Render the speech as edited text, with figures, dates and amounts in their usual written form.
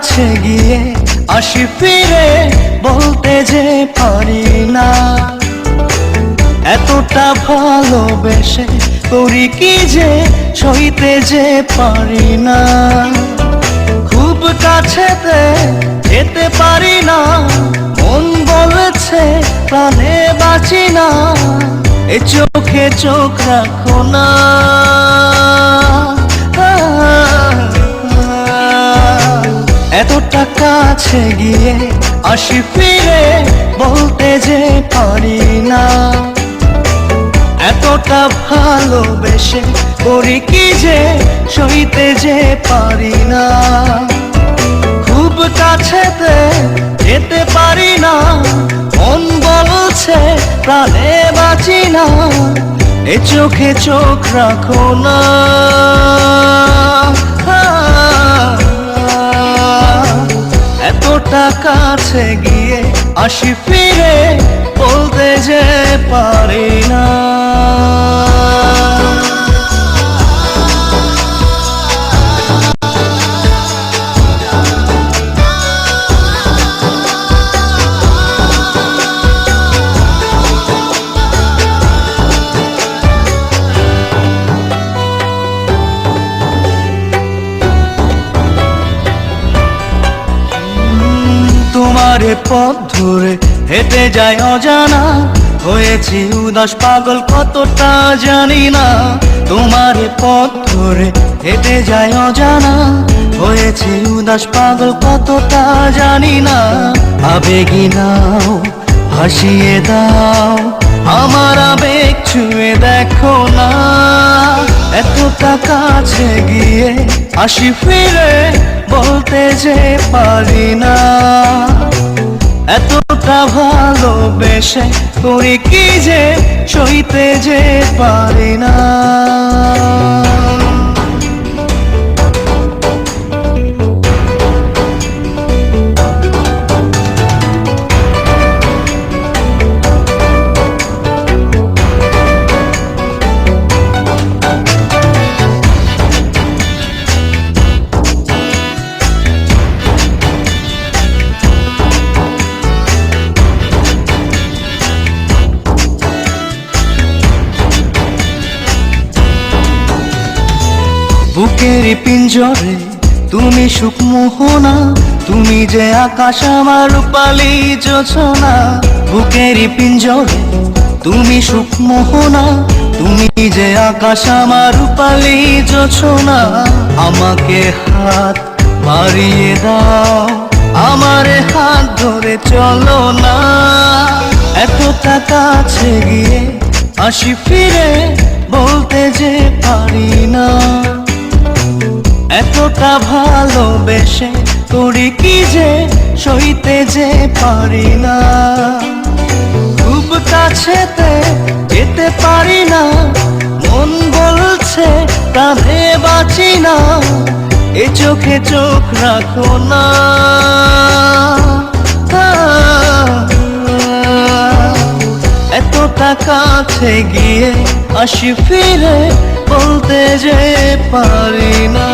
কাছে গিয়ে আসি ফিরে বলতে যে পারি না, এতটা ভালোবেসে করি কি যে সইতে যে পারি না। খুব কাছেতে যেতে পারি না, মন বলেছে প্রাণে বাঁচি না, এ চোখে চোখ রাখো না। এতটা কাছে গিয়ে আসি ফিরে বলতে যে পারি না, এতটা ভালোবেসে করি কি যে সইতে যে পারি না। খুব কাছেতে যেতে পারি না, মন বলছে প্রাণে বাঁচি না, এ চোখে চোখ রাখো না। এতটা কাছে গিয়ে আসি ফিরে বলতে যে পারি না। তোমার পথ ধরে হেঁটে যায় অজানা, হয়েছি উদাস পাগল কতটা জানি না। তোমার পথ ধরে হেঁটে যায় অজানা, হয়েছি উদাস পাগল কতটা জানি না। আবেগী নাও ভাসিয়ে দাও, আমার আবেগ ছুঁয়ে দেখো না। এতটা কাছে গিয়ে আসি ফিরে বলতে যে পারি না, এতটা ভালোবেসে করি কি যে সইতে যে পারি না। বুকের পিঞ্জরে তুমি সুখ মোহনা, তুমি যে আকাশ আমার রূপালী যোছনা। বুকের পিঞ্জরে তুমি সুখ মোহনা, তুমি যে আকাশ আমার রূপালী যোছনা। আমাকে হাত বাড়িয়ে দাও, আমার হাত ধরে চলো না। এতটা কাছে গিয়ে আসি ফিরে বলতে যে পারি না, এতটা ভালোবেসে করি কি যে সইতে যে পারি না। খুব কাছেতে যেতে পারি না, মন বলছে প্রাণে বাঁচি না, এ চোখে চোখ রাখো না। এতটা কাছে গিয়ে আসি ফিরে বলতে যে পারি না।